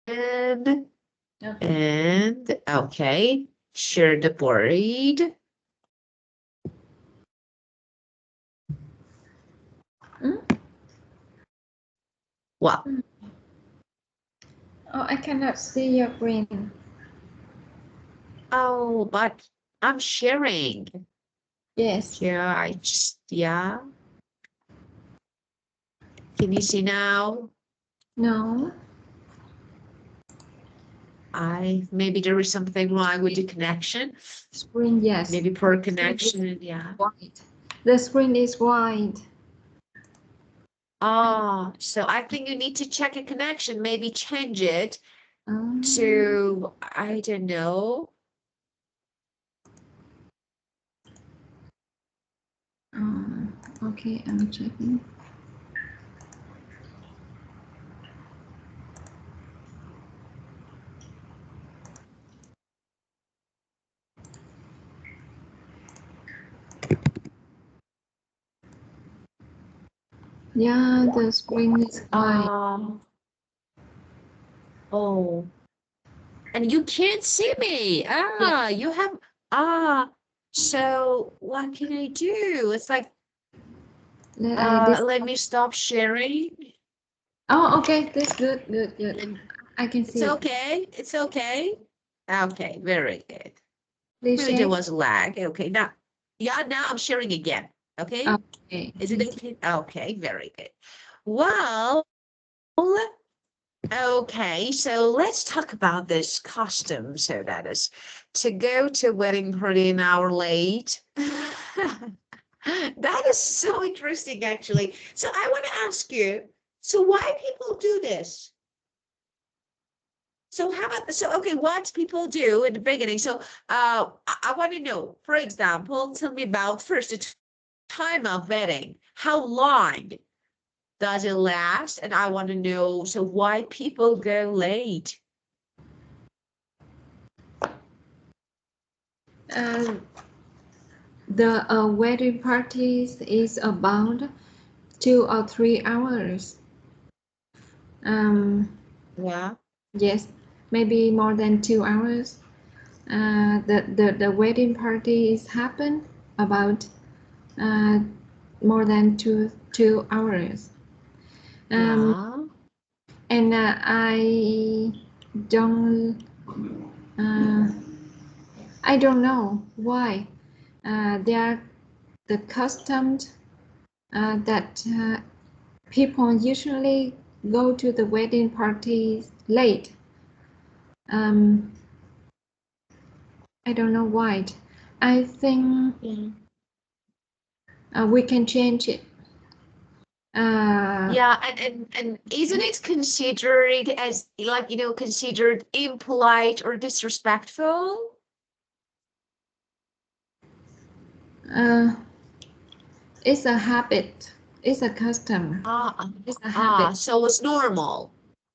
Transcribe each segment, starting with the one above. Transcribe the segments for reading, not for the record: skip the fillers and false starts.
Okay. And okay, share the board. Well, Oh, I cannot see your screen. oh, but I'm sharing. Yes. Yeah, yeah. Can you see now? No. Maybe there is something wrong with the connection. Screen, yes. Maybe poor Screen is connection, yeah. white. The screen is white. Oh, so I think you need to check a connection, maybe change it Um, to, I don't know. okay, I'm checking. Yeah, the screen is white. Um, oh, and you can't see me. Yeah. You have, ah, so what can I do? It's like, Let I this. let me stop sharing. Oh, okay. That's good. Good. Good. And I can it's see it. okay. It's okay. Okay, very good. Please Maybe there share. was a lag. Okay, now, yeah, now I'm sharing again. Okay, Okay. is it Thank you. okay? Okay, very good. Well, okay, so let's talk about this costume. So that is to go to wedding party an hour late. That is so interesting, actually. So I want to ask you, so why people do this? So how about so okay, what people do in the beginning? So I want to know, for example, tell me about first the time of wedding. How long does it last? And I want to know so why people go late. Uh, the wedding parties is about 2 or 3 hours. Um, Yeah. yes, maybe more than 2 hours. The wedding party is happen about uh, more than two hours. Um, Yeah. and don't uh, I don't know why. They are the customs that people usually go to the wedding parties late. Um, I don't know why. I think Yeah. we can change it. Uh, Yeah, and isn't it considered as like considered impolite or disrespectful? uh, it's a habit. It's a custom. Ah, It's a habit. so it's normal.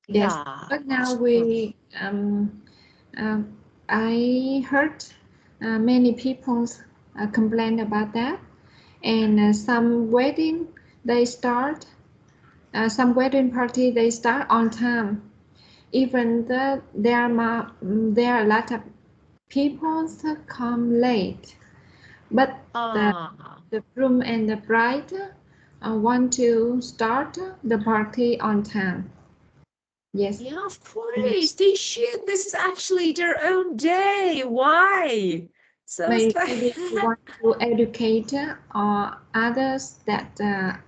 Yes. Yeah. But now we, uh, I heard many people complain about that, and some wedding party they start on time, even though there are a lot of people come late. But the Ah, the groom and the bride want to start the party on time. Yes. yeah, of course they should. This is actually their own day. Why? So it's like Maybe we want to educate others that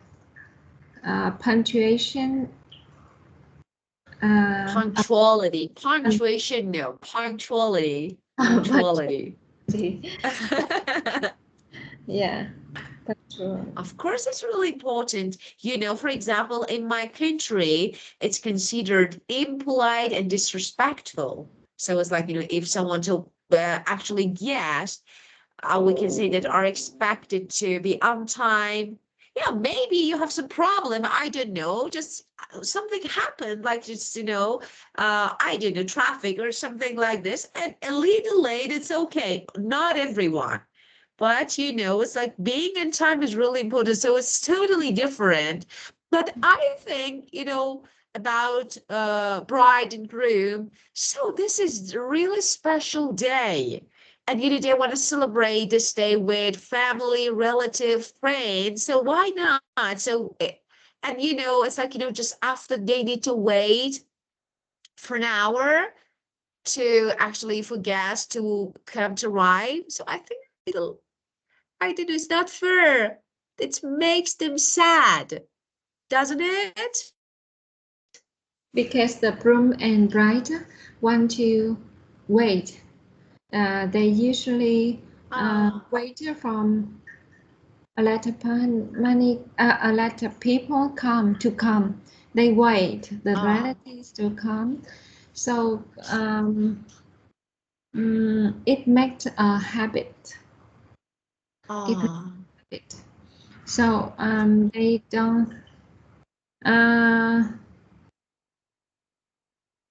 punctuation. Uh, punctuation, no, punctuality. yeah, punctual. Of course, it's really important. For example, in my country, it's considered impolite and disrespectful. So it's like, if someone to actually guest, we can say that are expected to be on time. Yeah, maybe you have some problem. I don't know. Just something happened, like just, I don't know, traffic or something like this. And a little late, it's okay. Not everyone. But it's like being in time is really important. So it's totally different. But I think, about bride and groom. So this is a really special day. And they want to celebrate this day with family, relative, friends. So why not? So and it's like, just after they need to wait for an hour to actually for guests to come to arrive. So I think it's not fair. It makes them sad, doesn't it? Because the groom and bride want to wait. They usually Ah, wait from a lot of people come. They wait the ah, relatives to come. So it makes a habit. It makes ah. a habit. So they don't. Uh,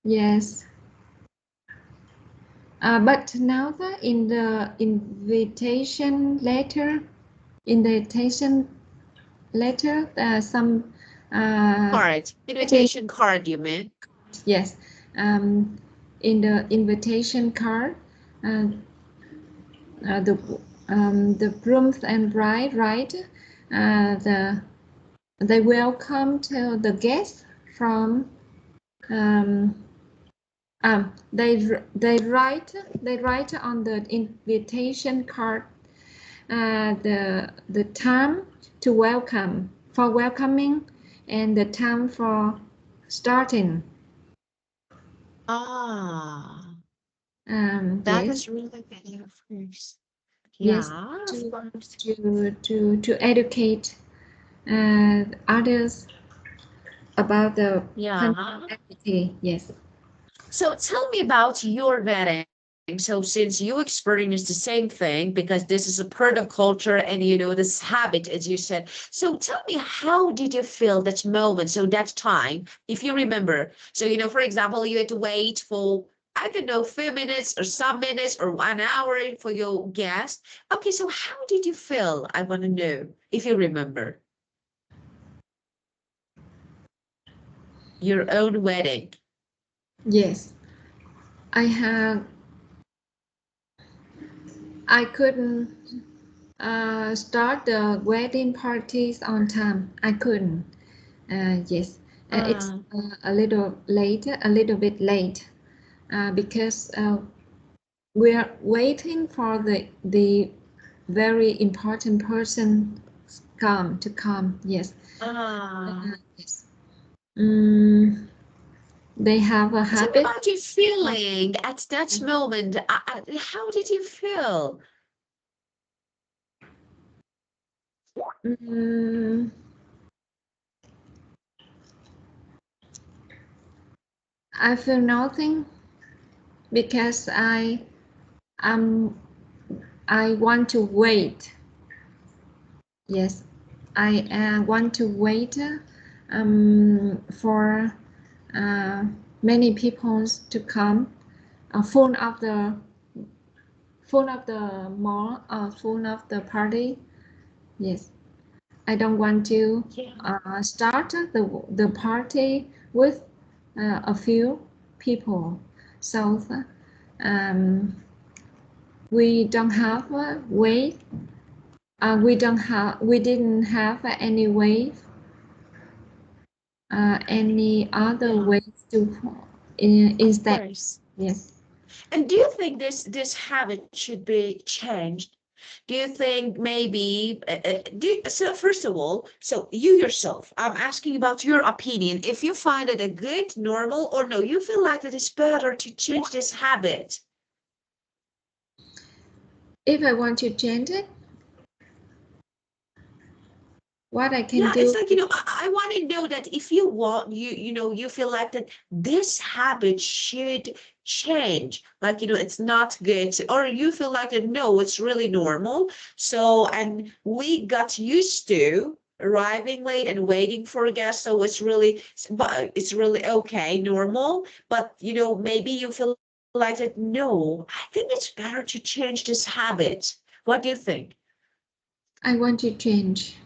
yes. But now in the invitation letter, some Card, wedding, invitation card, you mean? yes, um, in the invitation card, uh, the grooms and bride, right? They welcome to the guests from. Um, they write on the invitation card the time to welcoming and the time for starting. Ah, that Yes, is really good, of course. yes, Yeah, of to course. educate others about the Yeah. punctuality. Yes, So tell me about your wedding. So since you experienced the same thing, because this is a part of culture and this habit, as you said. So tell me, how did you feel that moment? So that time, if you remember. So, for example, you had to wait for, I don't know, 5 minutes or some minutes or 1 hour for your guest. Okay, so how did you feel? I want to know if you remember your own wedding. yes. I have. I couldn't start the wedding parties on time. I couldn't. Yes, it's Uh, a little bit late because we are waiting for the very important person come. Yes, uh, yes. Mm, they have a Tell me habit. about your feeling at that moment. How did you feel? Mm, I feel nothing because um I want to wait. Yes, I want to wait for uh, many people to come. Full of the mall, full of the party. Yes, I don't want to Yeah. start the party with a few people. So um, we don't have a way. We didn't have any way, any other Yeah, ways to of instead. course. Yes, And do you think this habit should be changed? Do you think maybe so first of all, so you yourself, I'm asking about your opinion. If you find it a good, normal, or no, you feel like it is better to change this habit. if I want to change it, what I can Yeah, it's do. like, I want to know that if you want, you feel like that this habit should change. Like, it's not good. Or you feel like that, no, it's really normal. So, and we got used to arriving late and waiting for a guest. So but it's really okay, normal. But, maybe you feel like that, no, I think it's better to change this habit. What do you think? I want to change.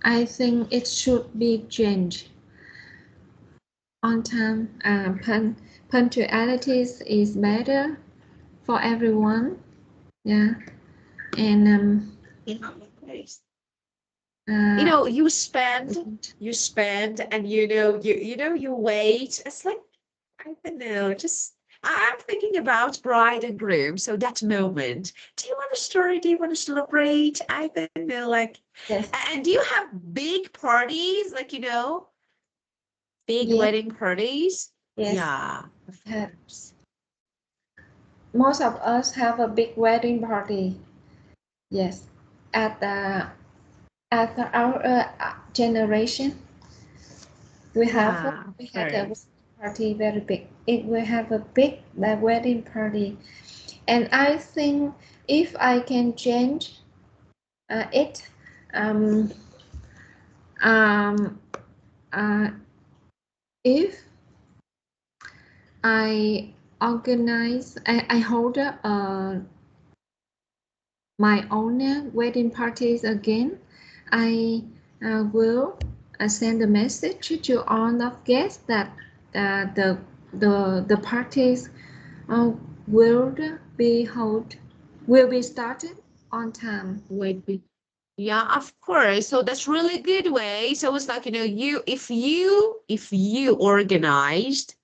I think it should be changed. on time. Punctuality is better for everyone. Yeah, and Yeah, nice. uh, You spend, and you wait. It's like, I don't know, just I'm thinking about bride and groom. So that moment, do you want a story? Do you want to celebrate? I don't know, like, yes, and do you have big parties, like, big yes, wedding parties? yes. Yeah, of course. Most of us have a big wedding party. Yes, at our generation, Yeah, of we had a wedding course. party very big. It will have a big wedding party, and I think if I can change it, um, um, uh, if I hold my own wedding parties again, I will send a message to all of guests that the parties uh, will will be started on time. Wait. Yeah, of course. So that's really good way. So it's like, if you organized,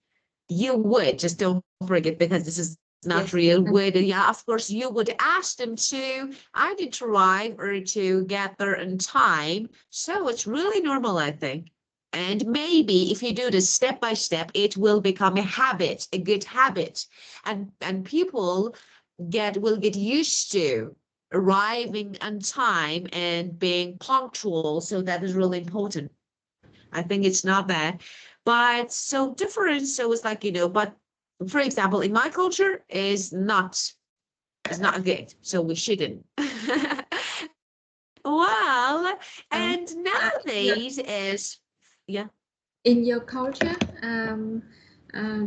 you would just don't forget, because this is not Yes. real would. Yeah, of course you would ask them to either to arrive or to get there in time. So it's really normal, I think. And maybe if you do this step by step, it will become a habit, a good habit. And people will get used to arriving on time and being punctual. So that is really important. I think it's not bad, but so different. So it's like, but for example, in my culture is not good. So we shouldn't. Well, Um, and in your nowadays is, yeah. in your culture,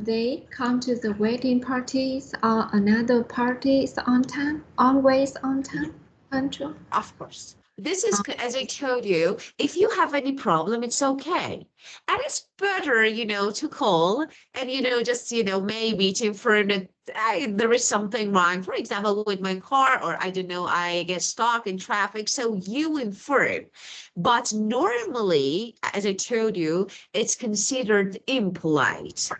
they come to the wedding parties or another parties on time, always on time, punctual. Of course. This is, as I told you, if you have any problem, it's okay. And it's better, to call and, just, maybe to inform that there is something wrong. For example, with my car, or I don't know, I get stuck in traffic. So you inform. But normally, as I told you, it's considered impolite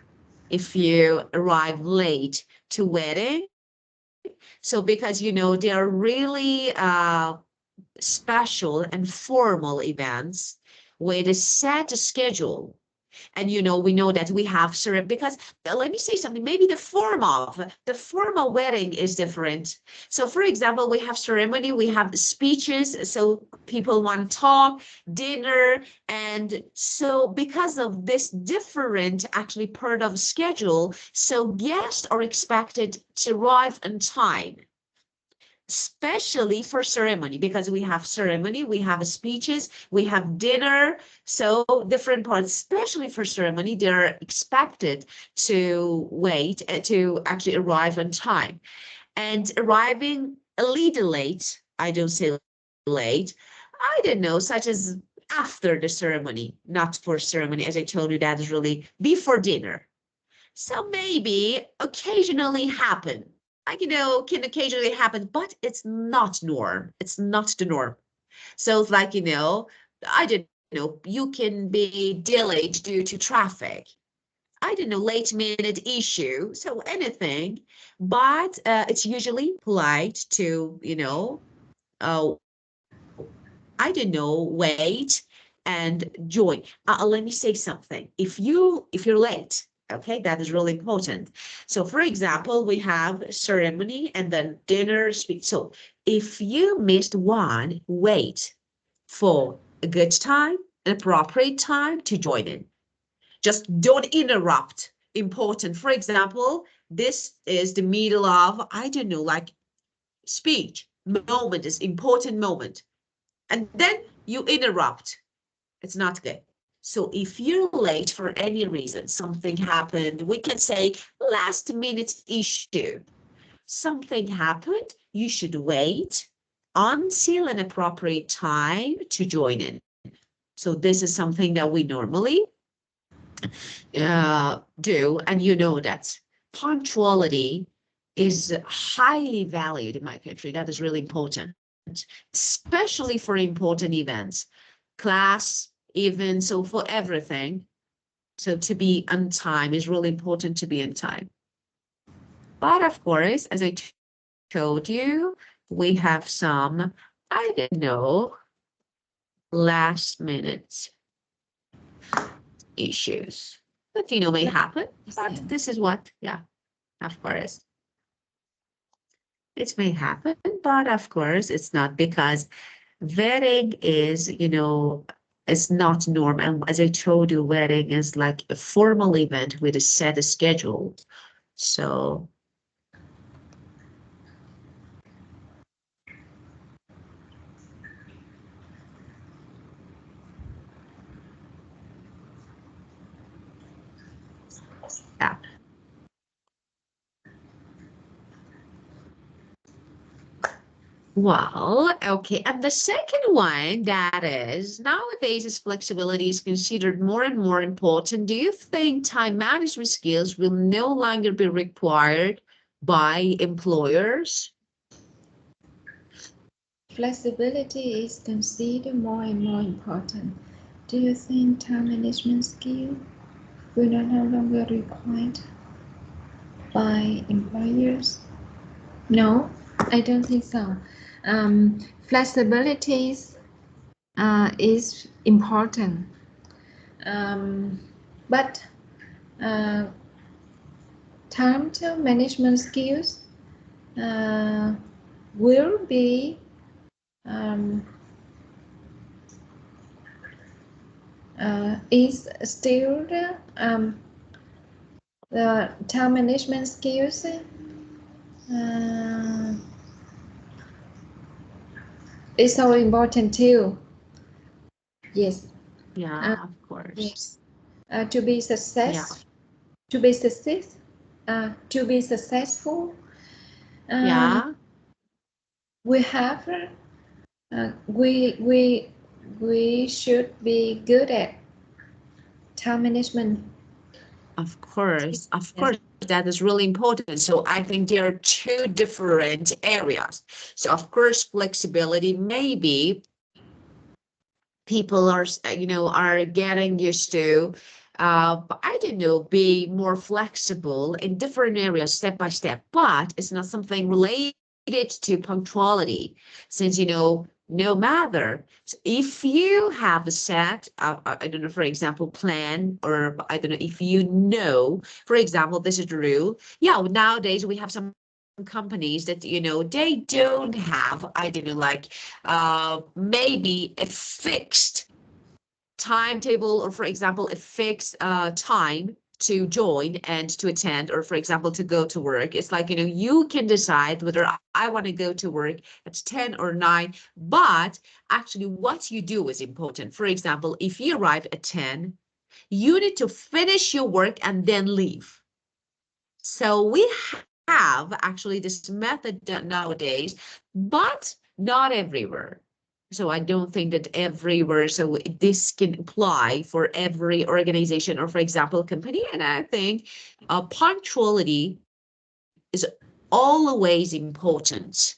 if you arrive late to wedding. So because, they are really special and formal events with a set schedule. And we know that we have certain, because let me say something, maybe the formal wedding is different. So for example, we have ceremony, we have speeches, so people want to talk, dinner. And so because of this different actually part of schedule, so guests are expected to arrive on time, especially for ceremony, because we have ceremony, we have speeches, we have dinner. So different parts, especially for ceremony, they're expected to wait, to actually arrive on time. And arriving a little late, I don't say late, I don't know, such as after the ceremony, not for ceremony, as I told you, that is really before dinner. So maybe occasionally happen, like, can occasionally happen, but it's not norm. It's not the norm. So it's like, I don't know, you can be delayed due to traffic. I don't know, late minute issue. So anything, but it's usually polite to, uh, I don't know, wait and join. Let me say something. If you're late, okay, that is really important. So, for example, we have ceremony and then dinner speech. So, if you missed one, wait for a good time, an appropriate time to join in. Just don't interrupt. Important. For example, this is the middle of, I don't know, like speech moment, is important moment, and then you interrupt. It's not good. So if you're late for any reason, something happened, we can say last minute issue, something happened, you should wait until an appropriate time to join in. So this is something that we normally do, and you know that punctuality is highly valued in my country. That is really important, especially for important events, class, events, so for everything. So to be on time is really important to be on time. But of course, as I told you, we have some, I don't know, last minute issues that, may happen. But this is what, yeah, of course, it may happen. But of course, it's not because wedding is, is not normal. As I told you, wedding is like a formal event with a set schedule. So yeah. Well, okay. And the second one that is nowadays is flexibility is considered more and more important. Do you think time management skills will no longer be required by employers? Flexibility is considered more and more important. Do you think time management skill will no longer required by employers? No, I don't think so. Flexibility is important, but uh, time to management skills will be um, is still the time management skills is so important too. Yes. Yeah, of course. Yes. To be Yeah. to be success, to be successful, Yeah, we have we should be good at time management. of course. Of Yes. course, that is really important. So I think there are two different areas. So of course, flexibility, maybe people are, are getting used to, I don't know, be more flexible in different areas step by step, but it's not something related to punctuality, since, no matter if you have a set, I don't know, for example, plan, or I don't know, if for example, this is the rule. Yeah, nowadays we have some companies that they don't have, I don't know, like maybe a fixed timetable, or for example a fixed time to join and to attend, or for example to go to work. It's like, you can decide whether I want to go to work at 10 or 9, but actually what you do is important. For example, if you arrive at 10, you need to finish your work and then leave. So we have actually this method nowadays, but not everywhere. So I don't think that everywhere, so this can apply for every organization or, for example, company. And I think punctuality is always important,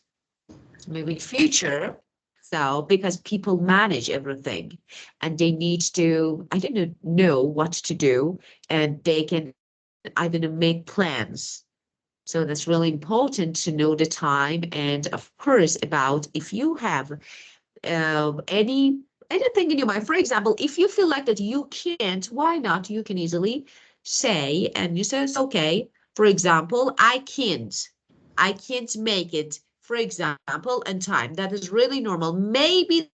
maybe future. So because people manage everything and they need to, I don't know what to do, and they can, I don't know, make plans. So that's really important to know the time, and of course about if you have anything in your mind. For example, if you feel like that you can't, why not? You can easily say, and you say, it's okay. For example, I can't make it, for example, in time. That is really normal. Maybe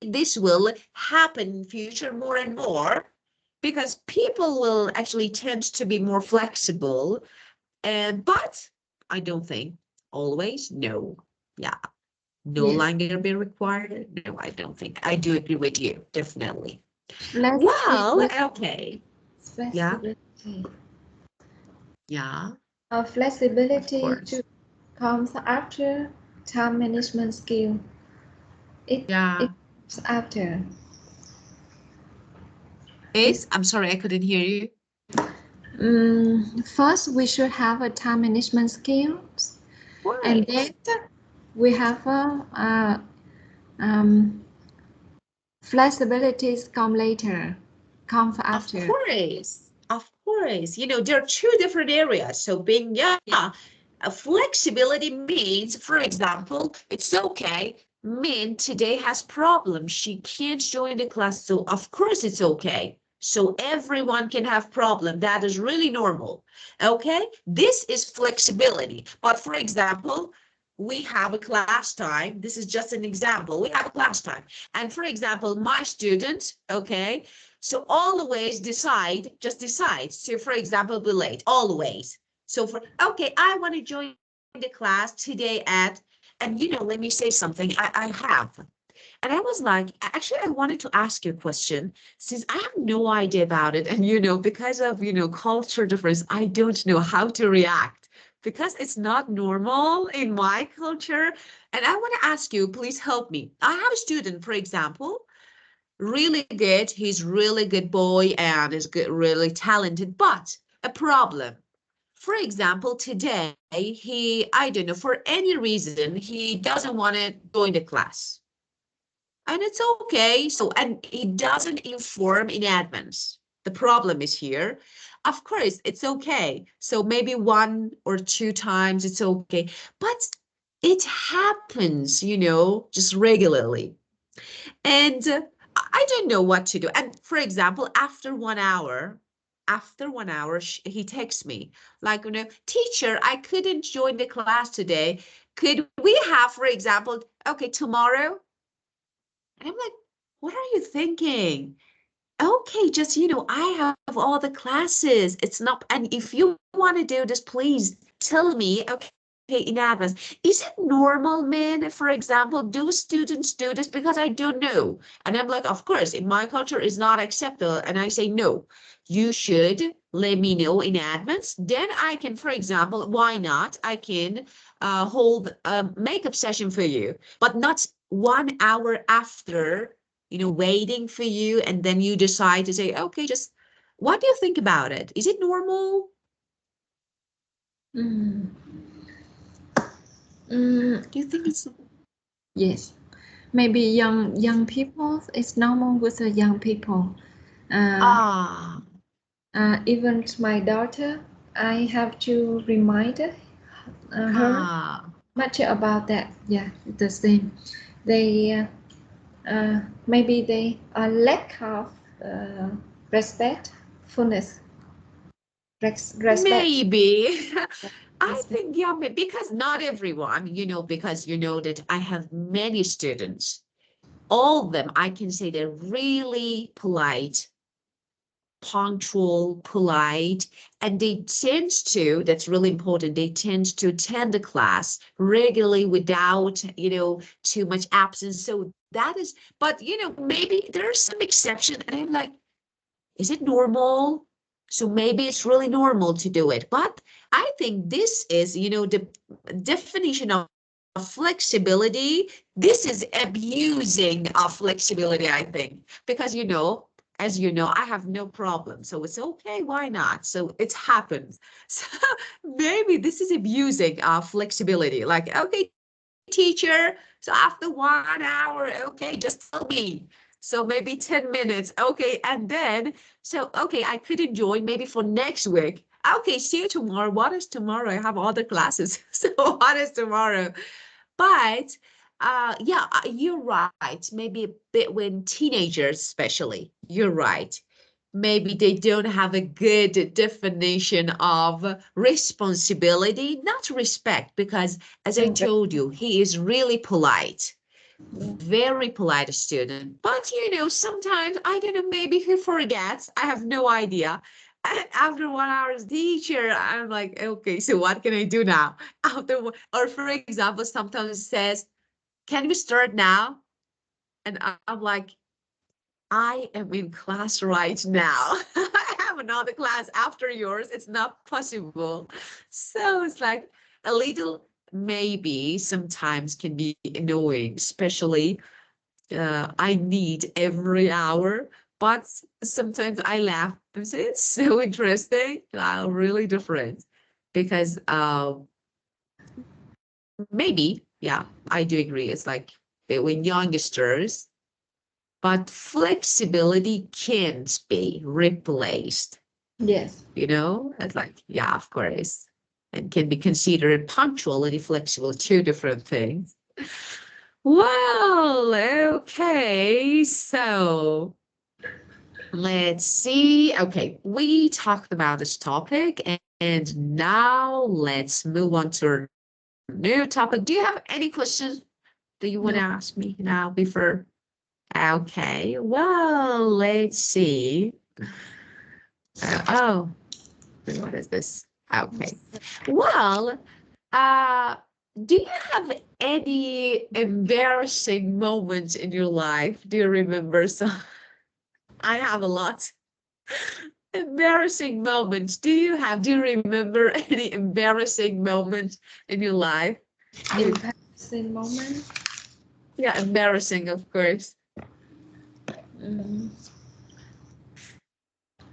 this will happen in future more and more, because people will actually tend to be more flexible, but I don't think always. No. Yeah. No Yes. longer be required. No, I don't think. I do agree with you. Definitely. Let's see Well, with okay. Yeah. flexibility. Yeah. Of Flexibility course. to comes after time management skill. It Yeah. comes after. is, I'm sorry, I couldn't hear you. First, we should have a time management skills, and then Right. we have um, flexibilities come later, come Of after. course, of course. There are two different areas. So being, yeah, flexibility means, for example, it's okay. Min today has problems. She can't join the class. So of course it's okay. So everyone can have problem. That is really normal. Okay. This is flexibility. But for example, we have a class time. This is just an example. We have a class time. And for example, my students, okay, so always just decide. So for example, be late, always. So okay, I want to join the class today and let me say something. I have. And I was like, actually, I wanted to ask you a question since I have no idea about it. And, because of, culture difference, I don't know how to react because it's not normal in my culture. And I want to ask you, please help me. I have a student, for example, really good. He's really good boy and is good, really talented, but a problem. For example, today I don't know, for any reason, he doesn't want to join the class. And it's okay. So, and he doesn't inform in advance. The problem is here. Of course, it's okay. So maybe one or two times it's okay. But it happens, just regularly. And I don't know what to do. And for example, after 1 hour, he texts me like, teacher, I couldn't join the class today. Could we have, for example, okay, tomorrow? And I'm like, what are you thinking? Okay, just, I have all the classes. It's not, and if you want to do this, please tell me, okay, in advance. Is it normal, man? For example, do students do this? Because I don't know. And I'm like, of course, in my culture is not acceptable. And I say, no, you should let me know in advance. Then I can, for example, why not? I can hold a makeup session for you, but not 1 hour after waiting for you, and then you decide to say, okay, just what do you think about it? Is it normal? Mm. Mm, Do you think it's yes, maybe young people. It's normal with the young people. Uh, ah Even my daughter, I have to remind her ah much about that. Yeah, the same. They maybe they are lack of uh, respectfulness, respect, maybe? I respect. think, yeah, because not everyone, because that I have many students, all of them, I can say they're really polite, punctual, polite, and they tend to, that's really important, they tend to attend the class regularly without, too much absence. So that is, but, maybe there's some exception. And I'm like, is it normal? So maybe it's really normal to do it. But I think this is, the definition of flexibility. This is abusing of flexibility, I think, because, as you know, I have no problem. So it's okay. Why not? So it happens. So maybe this is abusing of flexibility. Like, okay, teacher, so after 1 hour, okay, just tell me. So maybe 10 minutes. Okay. And then, so, okay, I couldn't join maybe for next week. Okay, see you tomorrow. What is tomorrow? I have other classes. So what is tomorrow? But yeah, you're right. Maybe a bit when teenagers, especially, you're right. Maybe they don't have a good definition of responsibility, not respect, because as I told you, he is really polite, very polite student. But sometimes I don't know, maybe he forgets. I have no idea. And after 1 hour's teacher, I'm like, okay, so what can I do now? Or for example, sometimes it says, can we start now? And I'm like, I am in class right now. I have another class after yours. It's not possible. So it's like a little, maybe sometimes can be annoying, especially I need every hour. but sometimes I laugh. It's so interesting, really different, because maybe, yeah, I do agree. It's like between youngsters, but flexibility can't be replaced. Yes. It's like, yeah, of course, and can be considered punctuality, flexible, two different things. Well, okay, so let's see. Okay, we talked about this topic, and now let's move on to our new topic. Do you have any questions that you want No. to ask me now before? Okay, well, let's see. Oh, what is this? Okay. Well, uh, do you have any embarrassing moments in your life? Do you remember some? I have a lot. Embarrassing moments. Do you remember any embarrassing moments in your life? Embarrassing moment. Yeah, embarrassing, of course. Mm,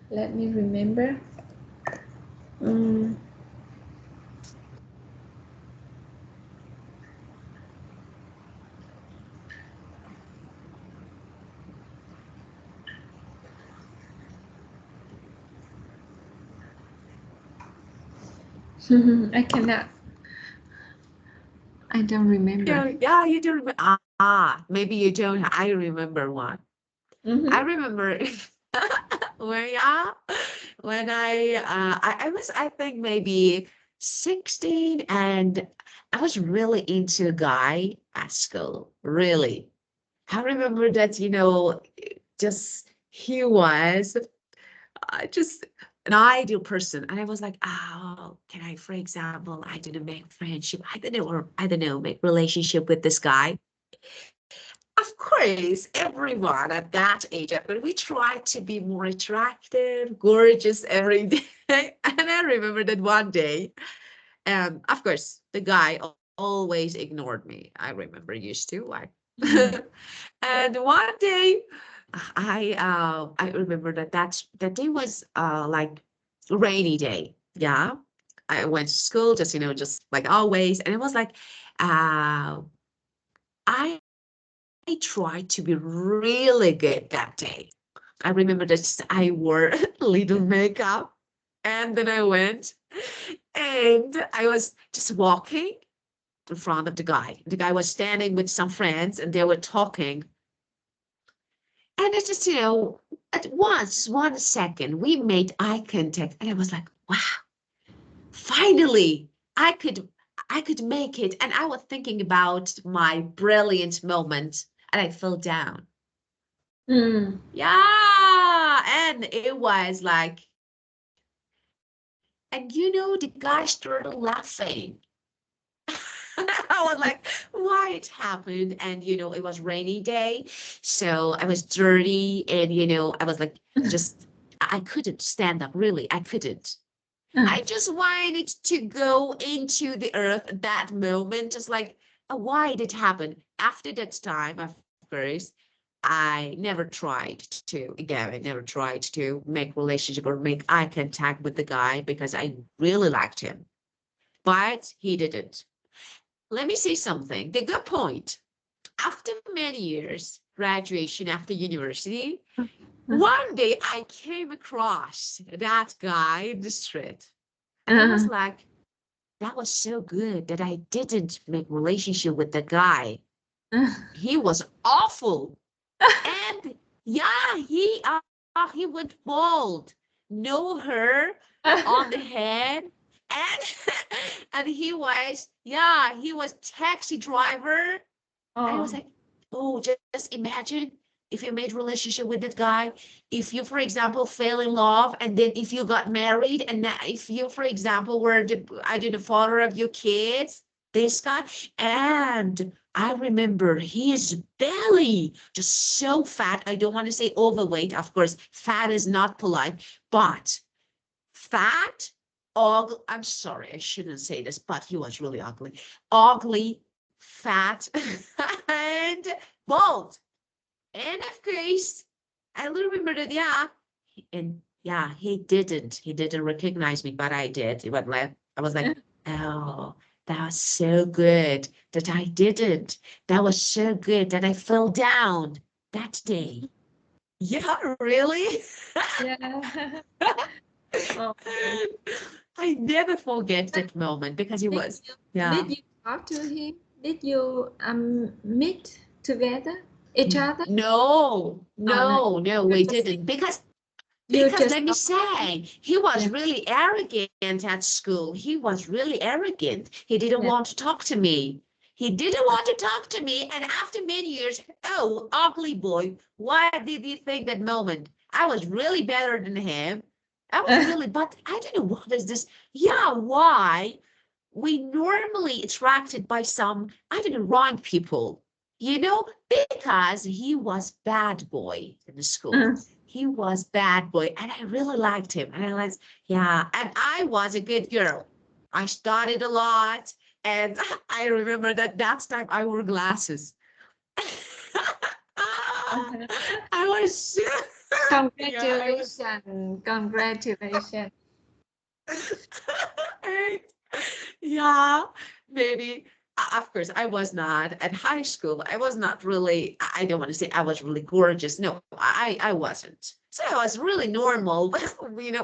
let me remember. Mm. I cannot. I don't remember. Yeah, you do remember. Maybe you don't. I remember one. I remember when, yeah, when I was, I think, maybe 16, and I was really into a guy at school. Really. I remember that, just he was just an ideal person. And I was like, oh, can I, for example, I didn't make friendship, I don't know, or I don't know, make relationship with this guy. Of course, everyone at that age, but we try to be more attractive, gorgeous every day. And I remember that one day, of course, the guy always ignored me. I remember used to like, and one day, I remember that day was like a rainy day. Yeah, I went to school just just like always, and it was like I tried to be really good that day. I remember that I wore little makeup, and then I went and I was just walking in front of the guy. The guy was standing with some friends and they were talking. And it's just, at once, 1 second, we made eye contact. And I was like, wow, finally, I could I could make it. And I was thinking about my brilliant moment and I fell down. Mm. Yeah. And it was like, and the guy started laughing. I was like, why it happened? And it was rainy day. So I was dirty and I was like, just I couldn't stand up, really. I couldn't. I just wanted to go into the earth at that moment, just like, why did it happen? After that time, of course, I never tried to, again, I never tried to make relationship or make eye contact with the guy because I really liked him. But he didn't. Let me say something. The good point. After many years, graduation after university, one day I came across that guy in the street. And I was like, that was so good that I didn't make relationship with the guy. He was awful. And yeah, he went bald. No hair on the head. And and he was taxi driver. And I was Oh. like, oh, just imagine if you made relationship with that guy, if you, for example, fell in love, and then if you got married, and if you, for example, were the father of your kids, this guy, and I remember his belly just so fat. I don't want to say overweight. Of course, fat is not polite, but fat, I'm sorry, I shouldn't say this, but he was really ugly. Ugly, fat, and bald. And of course, I remember that, yeah. And yeah, he didn't recognize me, but I did. But like, I was like, oh, that was so good that I didn't. That was so good that I fell down that day. Yeah, really? Yeah. Oh. I never forget that moment because it Did was, you yeah. talk to him? Did you meet together each other? No, Oh no, no, no, we didn't. you Because just let me talk. say, he was Yeah, really arrogant at school. He was really arrogant. He didn't yeah. want to talk to me. He didn't want to talk to me. And after many years, oh, ugly boy, why did you think that moment? I was really better than him. I was really, but I don't know what is this. Yeah, why? We normally attracted by some, I don't know, wrong people, because he was bad boy in the school. He was bad boy, and I really liked him. And I was, yeah, and I was a good girl. I studied a lot, and I remember that time I wore glasses. I was, yeah, I was. Congratulations, congratulations. Yeah, maybe. Of course, I was not at high school. I was not really, I don't want to say I was really gorgeous. No, I wasn't. So I was really normal,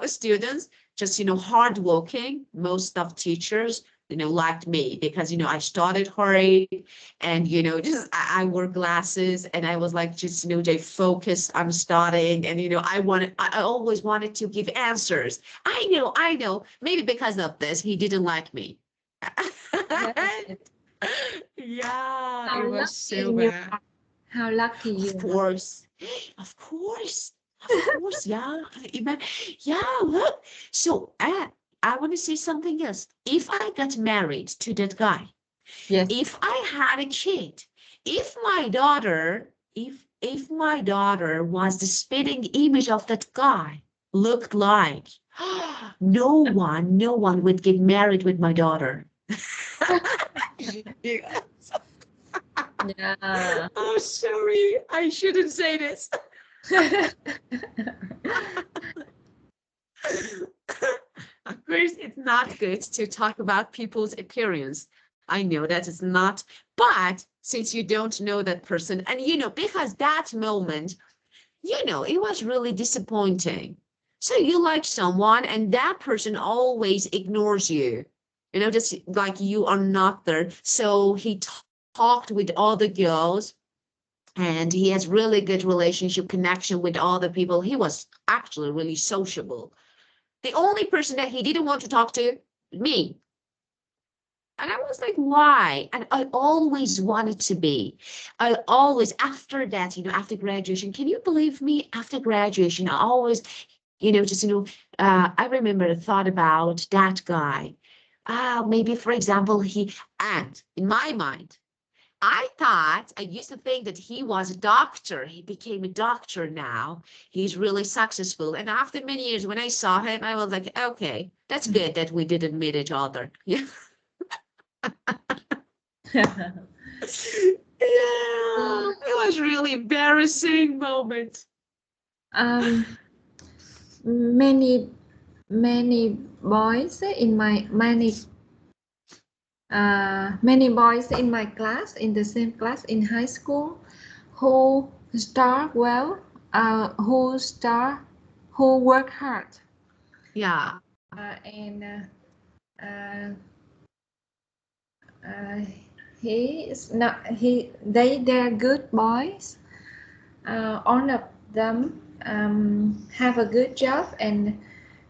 students, just, hardworking. Most of teachers, liked me because, I started hard and, just I wore glasses and I was like, just, they focused on studying and, I always wanted to give answers. I know. Maybe because of this, he didn't like me. Yes. Yeah, How it was lucky so you bad. are. How lucky Of you are. course. Of course. Of course. Yeah. Yeah. Look. So I want to say something else. If I got married to that guy, Yes. if I had a kid, if my daughter was the spitting image of that guy, looked like, no one would get married with my daughter. Yeah. Yeah. Oh, sorry. I shouldn't say this. Of course, it's not good to talk about people's appearance. I know that it's not, but since you don't know that person, and because that moment, it was really disappointing. So you like someone, and that person always ignores you, just like you are not there. So he talked with all the girls, and he has really good relationship connection with all the people. He was actually really sociable. The only person that he didn't want to talk to, me. And I was like, why? And I always wanted to be. I always, after that, after graduation, can you believe me? After graduation, I always, I remember the thought about that guy. Maybe, for example, and in my mind, I used to think that he was a doctor. He became a doctor now. He's really successful. And after many years, when I saw him, I was like, okay, that's good that we didn't meet each other. Yeah. Yeah, it was really embarrassing moment. um, many many boys in my many boys in my class, in the same class in high school, who start well, who work hard, Yeah, and uh, uh, he is not he they're good boys. All of them have a good job and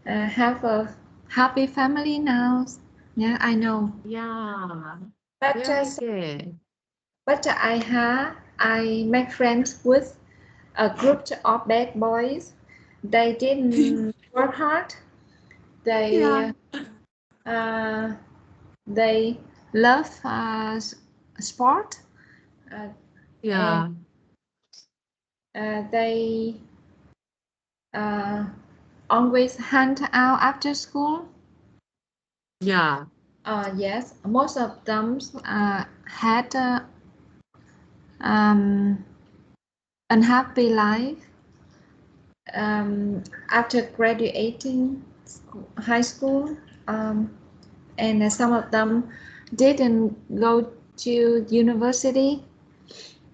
have a happy family now. Yeah, I know. yeah, But very good. I make friends with a group of bad boys. They didn't work hard. Yeah, They uh, they love sport, uh, and yeah, they uh, always hunt out after school. yeah, Yes, most of them had um, unhappy life. after graduating high school, and some of them didn't go to university.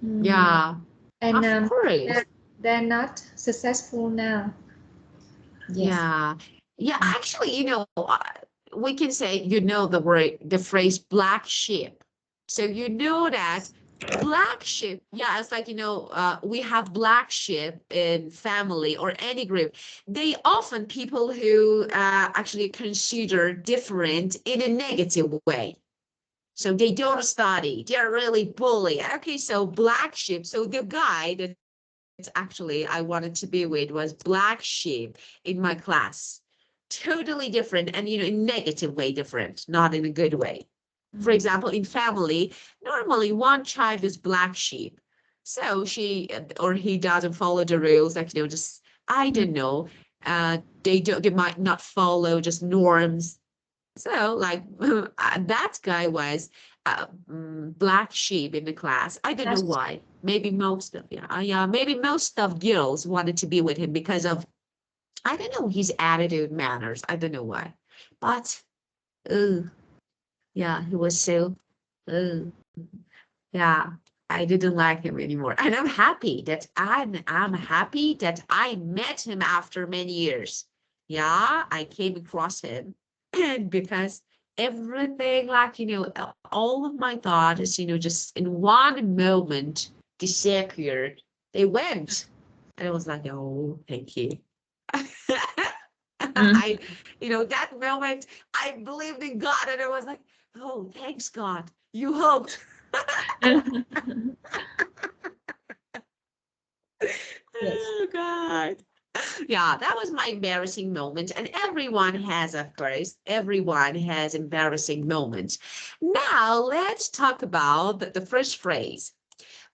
Yeah, And of they're, course. they're not successful now. Yes. Yeah. Yeah, actually, we can say, the word, the phrase black sheep. So you know that black sheep, yeah, it's like, we have black sheep in family or any group. They often people who actually consider different in a negative way. So they don't study. They're really bully. Okay, so black sheep. So the guy that actually I wanted to be with was black sheep in my class. Totally different and in negative way different, not in a good way. For example, in family, normally one child is black sheep. So she or he doesn't follow the rules, like just I don't know. They might not follow just norms. So like that guy was black sheep in the class. I don't know That's why. Maybe most of yeah, maybe most of girls wanted to be with him because of I don't know his attitude, manners. I don't know why, but yeah, he was so uh, yeah. I didn't like him anymore, and I'm happy that I met him after many years. Yeah, I came across him, and because everything, like all of my thoughts, just in one moment disappeared. They went, and I was like, oh, thank you. mm. I, that moment, I believed in God, and I was like, oh, thanks, God, you helped. Yes. Oh God. Yeah, that was my embarrassing moment. And everyone has, of course, everyone has embarrassing moments. Now let's talk about the first phrase.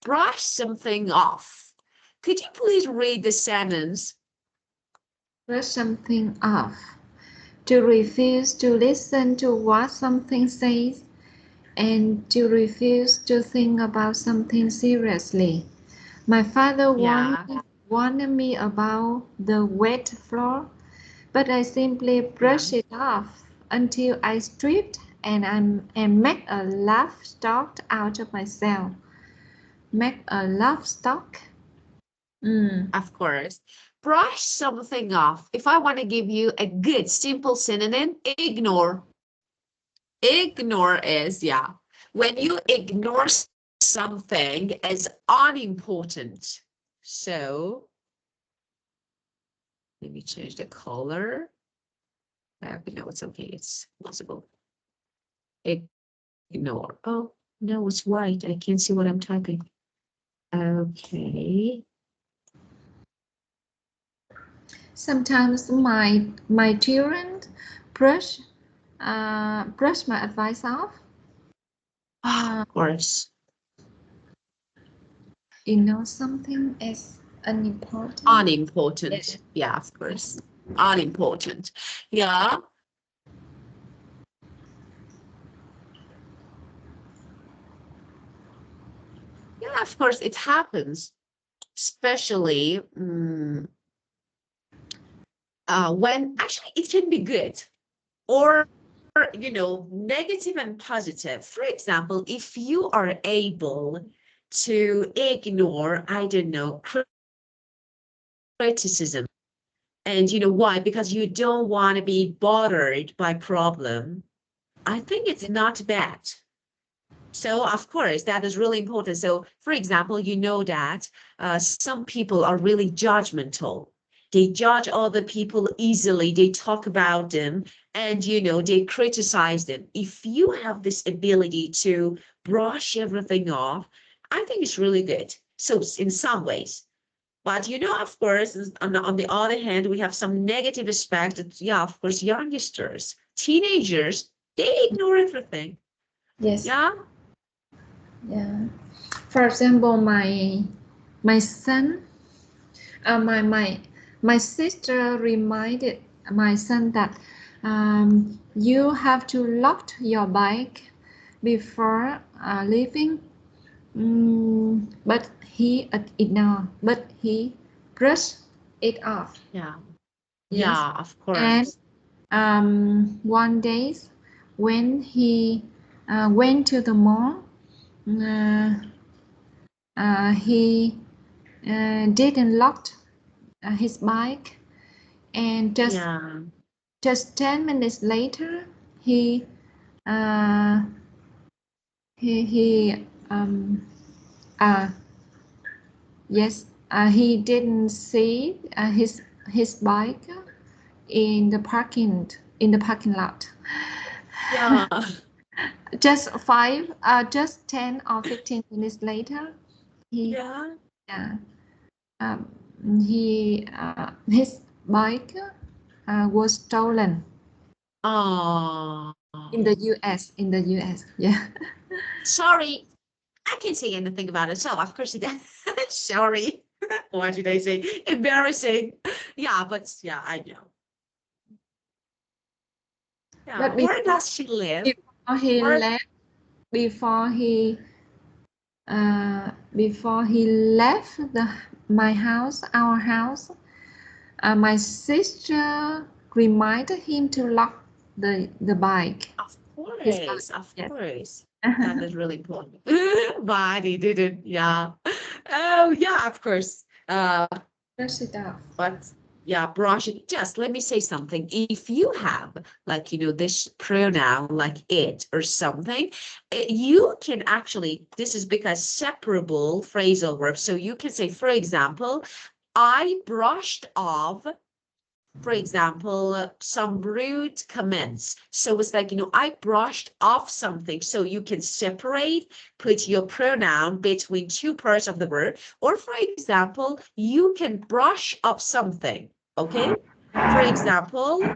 Brush something off. Could you please read the sentence? Brush something off. To refuse to listen to what something says, and to refuse to think about something seriously. My father Yeah. warned me about the wet floor, but I simply Yeah. brushed it off until I stripped and make a livestock out of myself. Make a livestock? Mm. Of course. Brush something off. If I want to give you a good simple synonym, ignore. Ignore is, yeah, when you ignore something as unimportant. So let me change the color. No, it's okay. It's possible. Ignore. Oh, no, it's white. I can't see what I'm typing. Okay. Sometimes my children brush brush my advice off. Of course. Something is unimportant. Unimportant. Yes. Yeah, of course. Unimportant. Yeah. Yeah, of course, it happens, especially when actually it can be good or negative and positive. For example, if you are able to ignore, I don't know, criticism, and why? Because you don't want to be bothered by problem. I think it's not bad. So, of course, that is really important. So, for example, you know that some people are really judgmental. They judge other people easily. They talk about them and, they criticize them. If you have this ability to brush everything off, I think it's really good. So, in some ways. But, of course, on the other hand, we have some negative aspects that, yeah, of course, youngsters, teenagers, they ignore everything. Yes. Yeah. Yeah. For example, my son, my sister reminded my son that you have to lock your bike before leaving. But he ignored. But he brushed. It off. Yeah. Yes. Yeah, of And course. one day when he went to the mall, uh, he didn't lock his bike, and Yeah. just 10 minutes later, he uh, he uh, yes, he didn't see his bike in the parking lot. Yeah. Just 10 or 15 minutes later, he Yeah. uh, um, his bike was stolen Oh, in the U.S. In the U.S. Yeah. sorry. I can't say anything about it. So of course it does. Sorry. What did I say? Embarrassing. Yeah, but yeah, I know. Yeah. But Where does she live? before he Where? left, before he before he left my house, our house, my sister reminded him to lock the bike. Of His bike. course, of Yes. course. That is really important. But he didn't. Yeah. Oh, yeah, of course. Brush it off. But yeah, brush it. Just let me say something. If you have like, this pronoun like it or something, you can actually, this is because separable phrasal verb. So you can say, for example, I brushed off, for example, some rude comments. So it's like, I brushed off something. So you can separate, put your pronoun between two parts of the word. Or for example, you can brush up something. Okay. For example,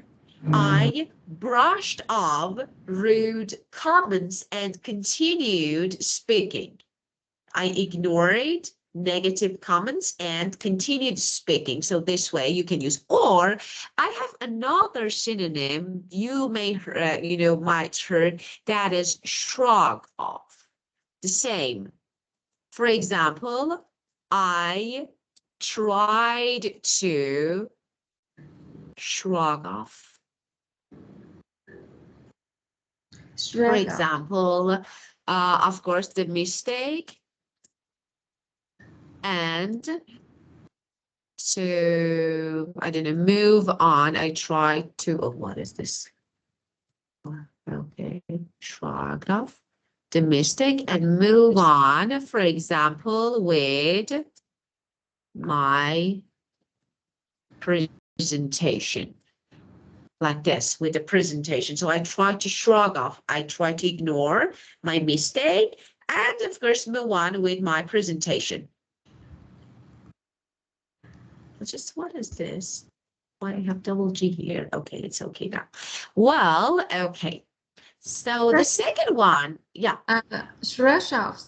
I brushed off rude comments and continued speaking. I ignored negative comments and continued speaking. So this way you can use, or I have another synonym you may, might heard, that is shrug off. The same. For example, I tried to shrug off. For Shrug off. example, of course, the mistake and to, I don't know, move on. I try to, oh, what is this? Okay, shrug off the mistake and move on, for example, with my presentation. Like this, with the presentation. So I try to shrug off, I try to ignore my mistake, and of course, move on with my presentation. Just what is this? Why I have double G here? Okay, it's okay now. Well, okay. So the second one, yeah, Shrug off.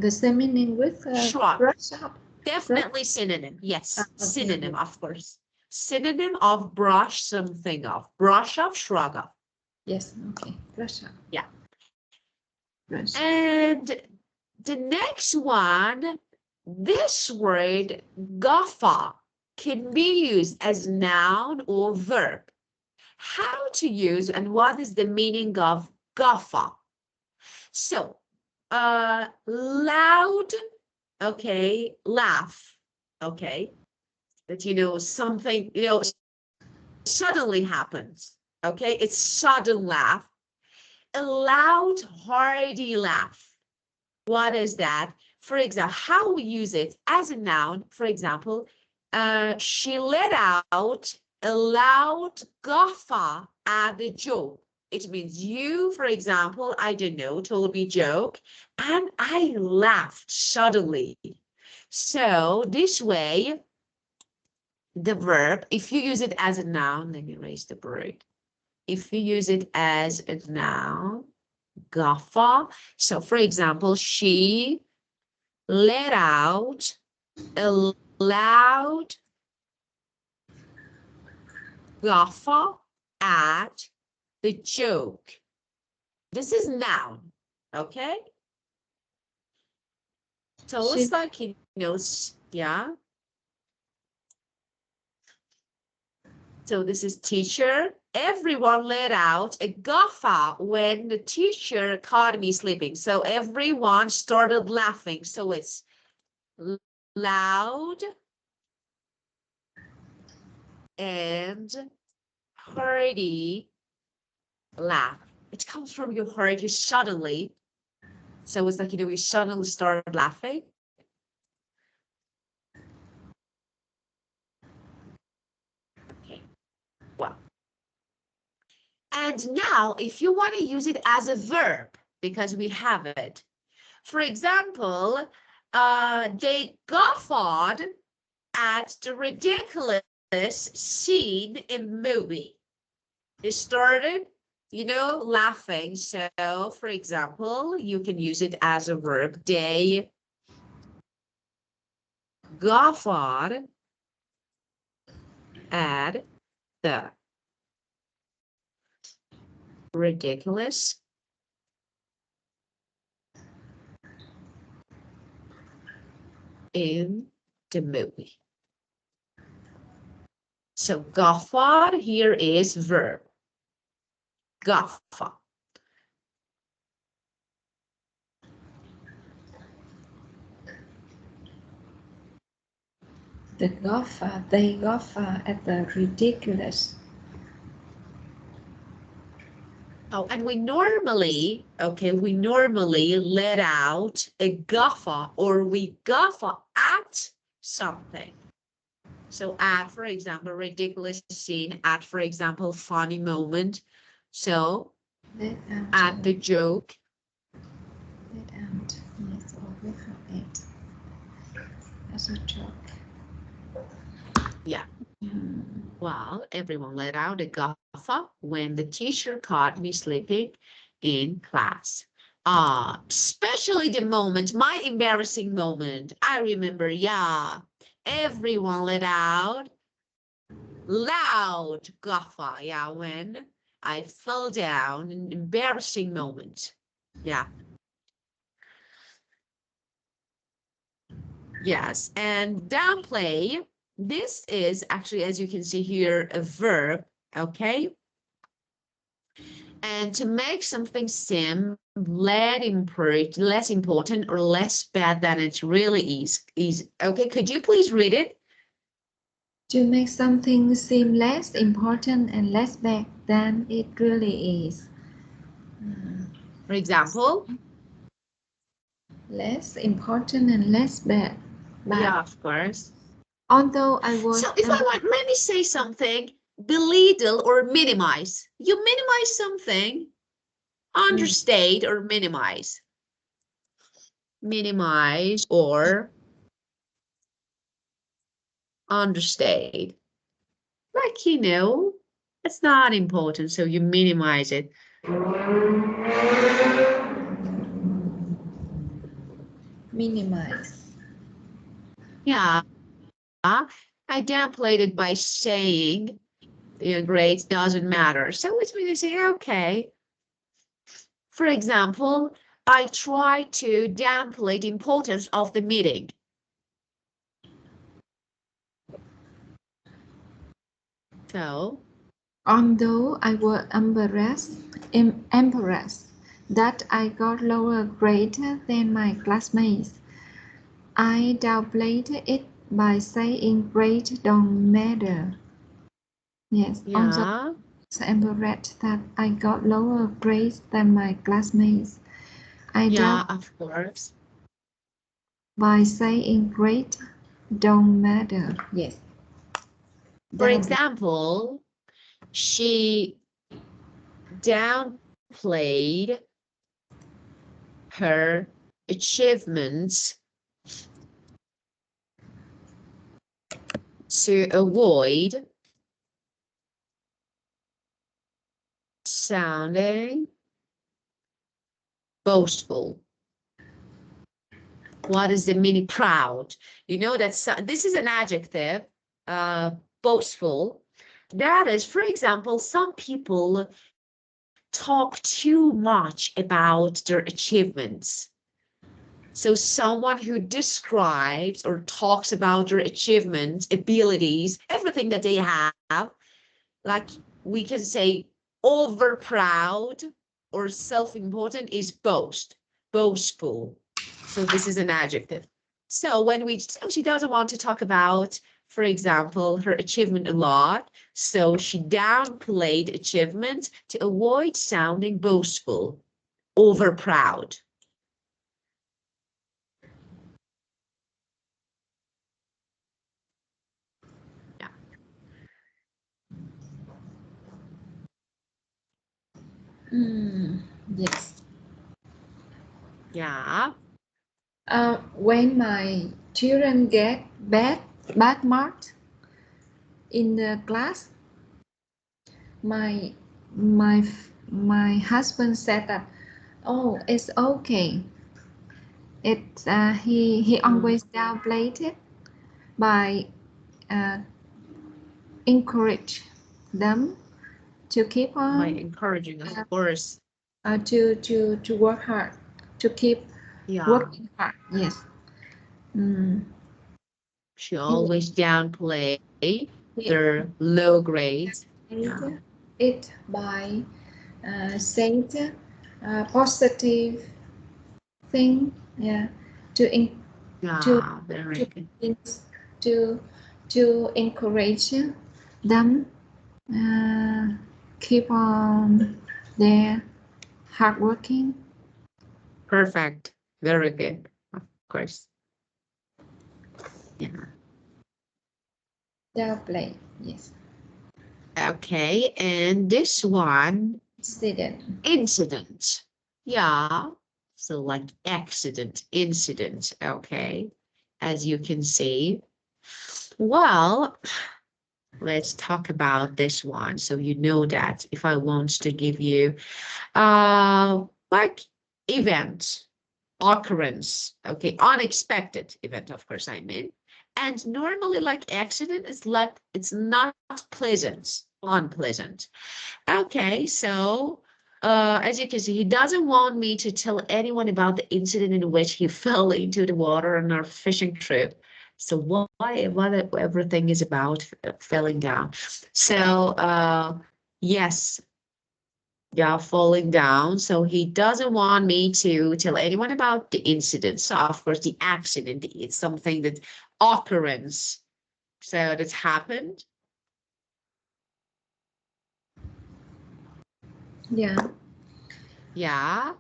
The same meaning with shrug. brush up. Definitely synonym. Yes, Okay. synonym, of course. Synonym of brush something off. Brush off, shrug off. Yes. Okay. Brush up. Yeah. Brush. And the next one, this word guffaw can be used as noun or verb. How to use and what is the meaning of guffaw? So, loud, okay, laugh, okay, that, something, suddenly happens, okay, it's sudden laugh, a loud, hearty laugh. What is that? For example, how we use it as a noun, for example, she let out a loud guffaw at the joke. It means you, for example, I don't know, told me joke, and I laughed suddenly. So this way, the verb, if you use it as a noun, let me erase the word. If you use it as a noun, guffaw. So for example, she let out a loud guffaw at the joke. This is noun, okay? So She it's like, yeah. So this is teacher. Everyone let out a guffaw when the teacher caught me sleeping. So everyone started laughing. So it's loud and hearty laugh. It comes from your heart. You suddenly. So it's like, you suddenly start laughing. Okay. Well. And now, if you want to use it as a verb, because we have it. For example, they guffawed at the ridiculous scene in movie. They started, laughing. So, for example, you can use it as a verb. They guffawed at the ridiculous in the movie. So guffaw here is verb. Guffaw. They guffaw at the ridiculous. Oh, and we normally let out a guffaw, or we guffaw at something. So at, for example, ridiculous scene, at, for example, funny moment. So at the joke. Let out, yes, or we have it as a joke. Yeah. Well, everyone let out a guffaw when the teacher caught me sleeping in class. Especially the moment, my embarrassing moment. I remember, yeah, everyone let out loud guffaw, yeah, when I fell down, an embarrassing moment. Yeah. Yes, and downplay, this is actually, as you can see here, a verb, okay? And to make something seem less important or less bad than it really is. Okay, could you please read it? To make something seem less important and less bad than it really is. For example? Less important and less bad. Yeah, of course. Although I was... So if I want, let me say something, belittle or minimize. You minimize something, understate or minimize. Minimize or understate. Like, it's not important, so you minimize it. Minimize. Yeah, I downplayed it by saying your grades doesn't matter. So it's when you say, okay. For example, I try to downplay the importance of the meeting. So, although I was embarrassed that I got lower grade than my classmates, I downplayed it by saying grade don't matter. Yes, although I was embarrassed that I got lower grades than my classmates, I of course. by saying grade don't matter. Yes. For example, she downplayed her achievements to avoid sounding boastful. What is the meaning? Proud. You know that this is an adjective, boastful. That is, for example, some people talk too much about their achievements. So someone who describes or talks about their achievements, abilities, everything that they have, like we can say over proud or self-important is boast, boastful. So this is an adjective. So when she doesn't want to talk about, for example, her achievement a lot, so she downplayed achievement to avoid sounding boastful, over proud. Yeah. Yes. Yeah. When my children get bad marks in the class, my my my husband said that, oh, it's okay. He always downplayed it by uh, encourage them to keep By on, encouraging, of course. to work hard, to keep Yeah. working hard. Yes. Mm. She He will always downplay he their low grades. Yeah. downplayed it by saying positive thing. Yeah, to in, to Yeah, very to good. to to encourage them uh, keep on their hard working. Perfect. Very good. Of course. Yeah. Downplay. Yes. Okay. And this one, Student. incident. Yeah. So like accident, incident. Okay. As you can see. Well, let's talk about this one. So you know that if I want to give you like event, occurrence, okay, unexpected event, of course, I mean. And normally like accident is like, it's not pleasant, unpleasant. Okay, so as you can see, he doesn't want me to tell anyone about the incident in which he fell into the water on our fishing trip. So what everything is about falling down. So yes, yeah, falling down. So he doesn't want me to tell anyone about the incident. So of course, the accident is something that occurrence. So that's happened. Yeah. Yeah.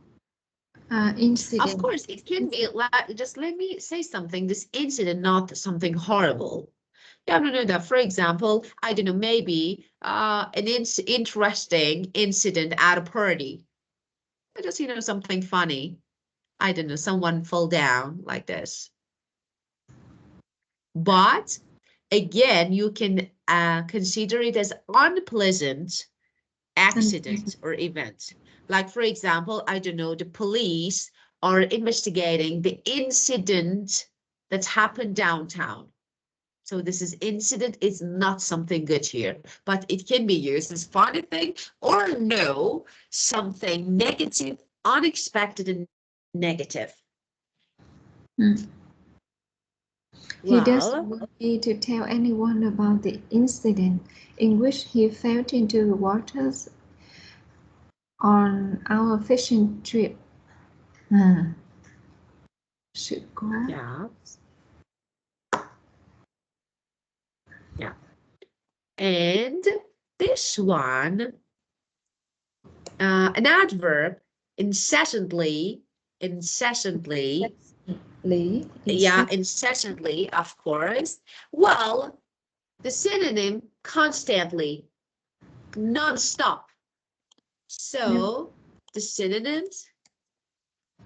Of Incident. course, it can be like, just let me say something, this incident, not something horrible. Yeah, no, no, that. For example, I don't know, maybe an interesting incident at a party. Just, something funny. I don't know, someone fall down like this. But again, you can consider it as unpleasant accident or event. Like, for example, I don't know, the police are investigating the incident that's happened downtown. So this is incident is not something good here, but it can be used as funny thing or no, something negative, unexpected and negative. Mm. He doesn't Well, want me to tell anyone about the incident in which he fell into the waters on our fishing trip. Ah, sự cố. yeah, yeah. And this one, an adverb, incessantly, incessantly, Lý, yeah, incessant. incessantly, of course. Well, the synonym, constantly, non-stop. No. So the synonyms,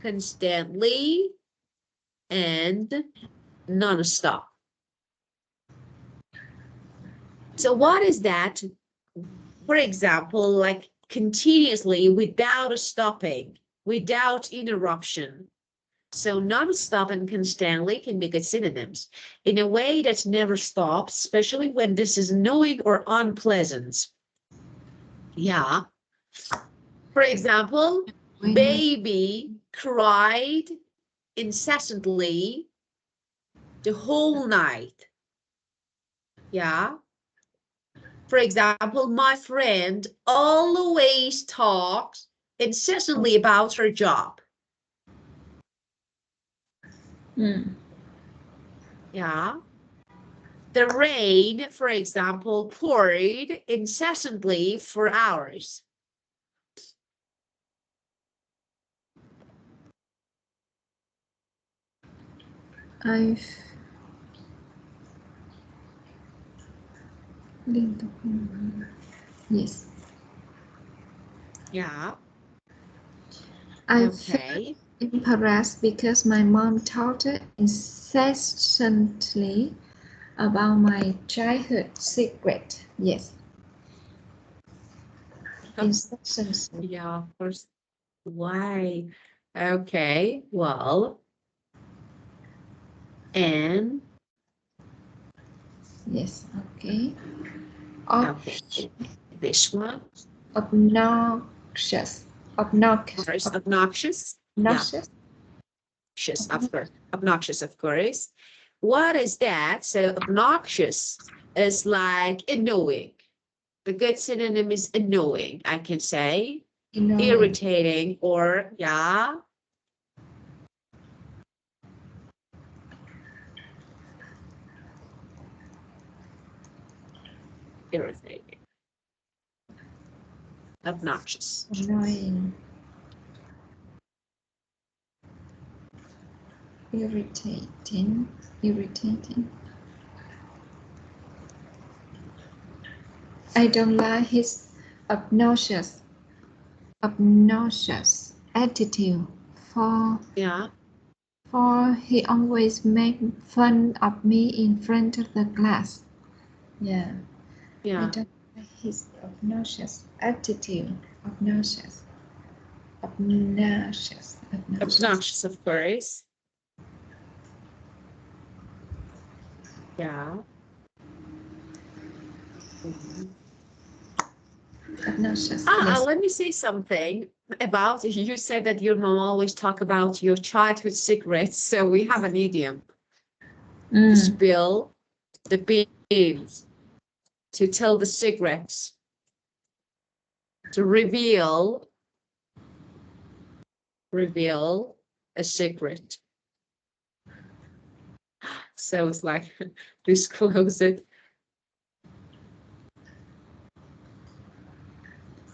constantly and non-stop. So what is that? For example, like continuously without stopping, without interruption. So non-stop and constantly can be good synonyms in a way that never stops, especially when this is annoying or unpleasant. Yeah. For example, When baby cried incessantly the whole night. Yeah. For example, my friend always talks incessantly about her job. Yeah. The rain, for example, poured incessantly for hours. Yes. Yeah. I Okay. felt embarrassed because my mom talked incessantly about my childhood secret. Yes. Incessantly. Yeah, of course. Why? Okay. Well, and Yes. Okay. okay, this one. Obnoxious. Obnoxious. First, obnoxious. Yeah, Obnoxious. obnoxious, of course. Obnoxious, of course. What is that? So obnoxious is like annoying. The good synonym is annoying, I can say. Annoying. Irritating or, yeah, irritating. Obnoxious. Annoying. Irritating. Irritating. I don't like his obnoxious obnoxious attitude for Yeah, he always make fun of me in front of the class. Yeah, I yeah. don't like his obnoxious attitude. Obnoxious. Obnoxious. Obnoxious. Obnoxious, of course. Yeah. Mhm. Obnoxious. Yes. Let me say something about you said that your mom always talk about your childhood secrets. So we have an idiom to spill the beans, to tell the secrets, to reveal a secret. So it's like disclose it.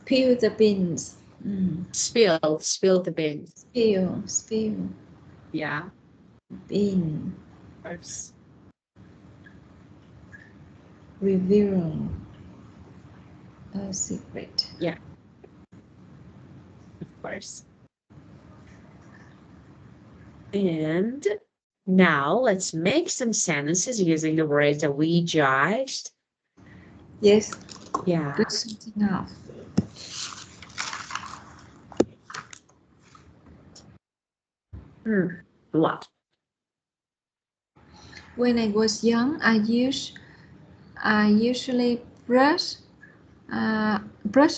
Peel the beans. Spill the beans. Spill. Yeah. Bean. Course. Reveal a secret. Yeah, of course. And now let's make some sentences using the words that we judged. Yes. Yeah. Good enough. What? When I was young, I usually brush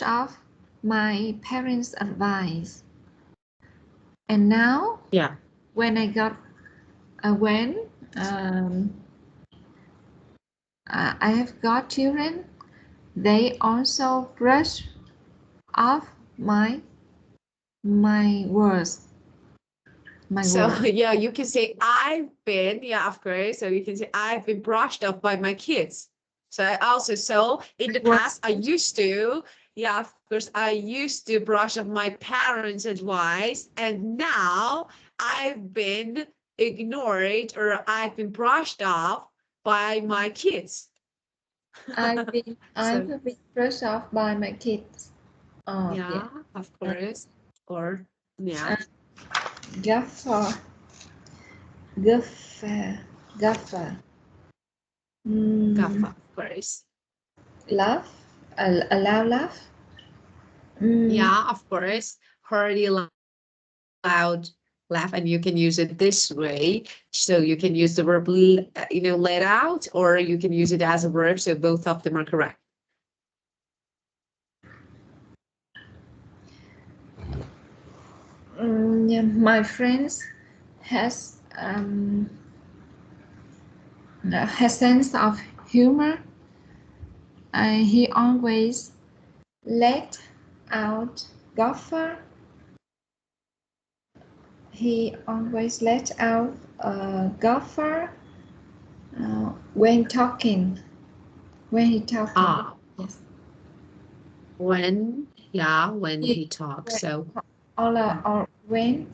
off my parents' advice. And now, Yeah. when I got when I have got children, they also brush off my words. So yeah, you can say I've been, yeah, of course. So you can say I've been brushed off by my kids. So I also, so in the past, I used to, yeah, of course, I used to brush off my parents' advice, and now I've been ignored or I've been brushed off by my kids. I've So been brushed off by my kids. Oh yeah. yeah, of course. Or yeah, Uh, gaffer, gaffer, gaffer. gaffa, Mm, of course. laugh, allow laugh. Mm, Yeah, of course. Hearty loud laugh, and you can use it this way. So you can use the verb, let out, or you can use it as a verb. So both of them are correct. yeah, my friends has has sense of humor. He always let out golfer. He always let out a golfer when talking. When he talking. Ah, Yes. when he talks. So Or when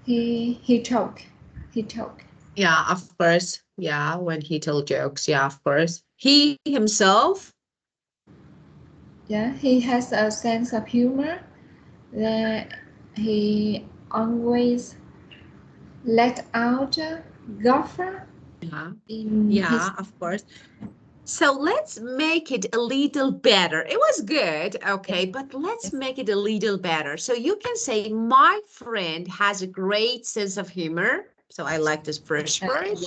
he talk. He talk. yeah, of course. Yeah, when he told jokes. Yeah, of course. He himself. Yeah, he has a sense of humor. That he always let out a golfer Yeah, in his. yeah, of course. So let's make it a little better. It was good, okay, but let's Yes. make it a little better. So you can say, my friend has a great sense of humor. So I like this first word.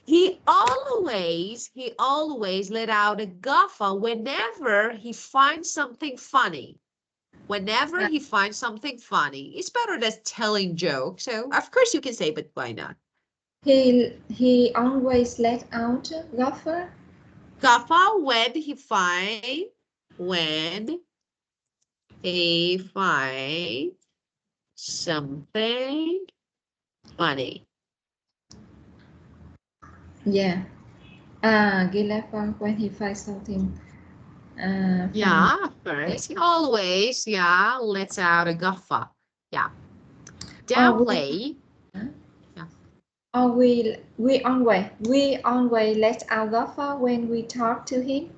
He always let out a guffaw whenever he finds something funny. Whenever he finds something funny, it's better than telling jokes. So of course you can say, but why not? He always let out a golfer Guffaw when he finds something funny. Yeah. Gillifer when he finds something funny. Yeah, first he always, yeah, lets out a guffaw. Yeah. Or we Downplay. Yeah. we always let out golfer when we talk to him.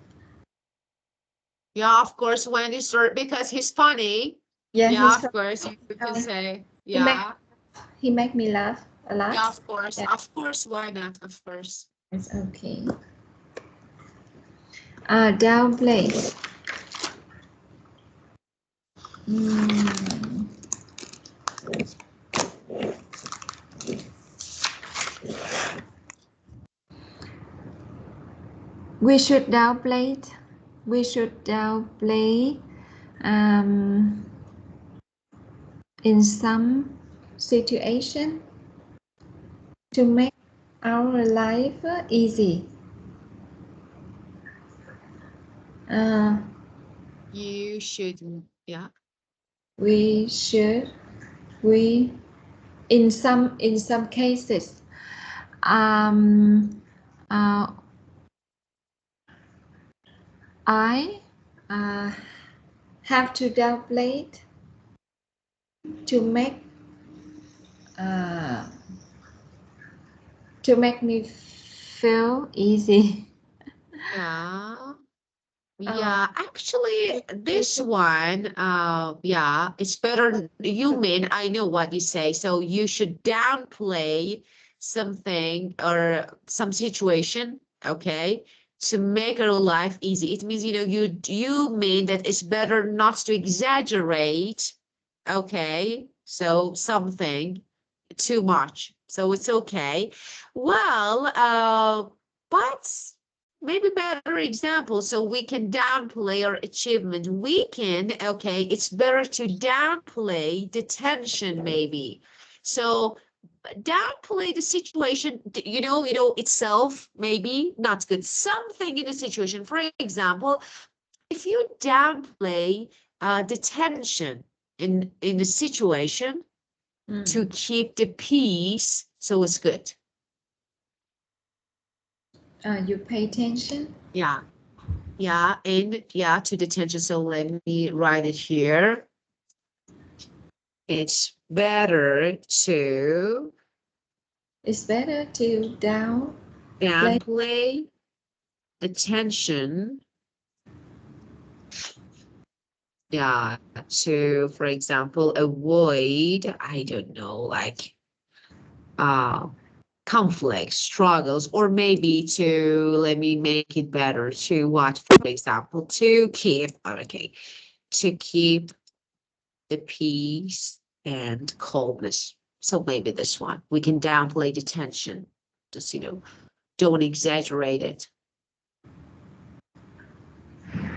Yeah, of course, when he start because he's funny. Yeah, Yeah, he's of course, you can funny. say, He make yeah. he make me laugh a Yeah, lot. of course. Yeah, Of course, why not? Of course. it's okay. Downplay. Mm, we should downplay it. We should downplay um, in some situation to make our life easy. Uh, You should, yeah. we should we in some cases um, uh, I have to downplay it to make uh, me feel easy. Yeah. Uh, Yeah, actually, this one, yeah, it's better. You mean, I know what you say. So you should downplay something or some situation, okay, to make our life easy. It means, you mean that it's better not to exaggerate, okay, so something too much. So it's okay. Well, but maybe better example so we can downplay our achievement. We can, okay, it's better to downplay the tension maybe. So downplay the situation, itself maybe not good. Something in the situation. For example, if you downplay the tension in the situation to keep the peace, so it's good. you pay attention. Yeah. Yeah, and yeah, to the tension. So let me write it here. It's better to It's better to downplay. downplay the tension. Yeah, to, for example, avoid, I don't know, like uh conflict, struggles, or maybe to, let me make it better, to what, for example, to keep, okay, to keep the peace and calmness. So maybe this one, we can downplay the tension, just, don't exaggerate it.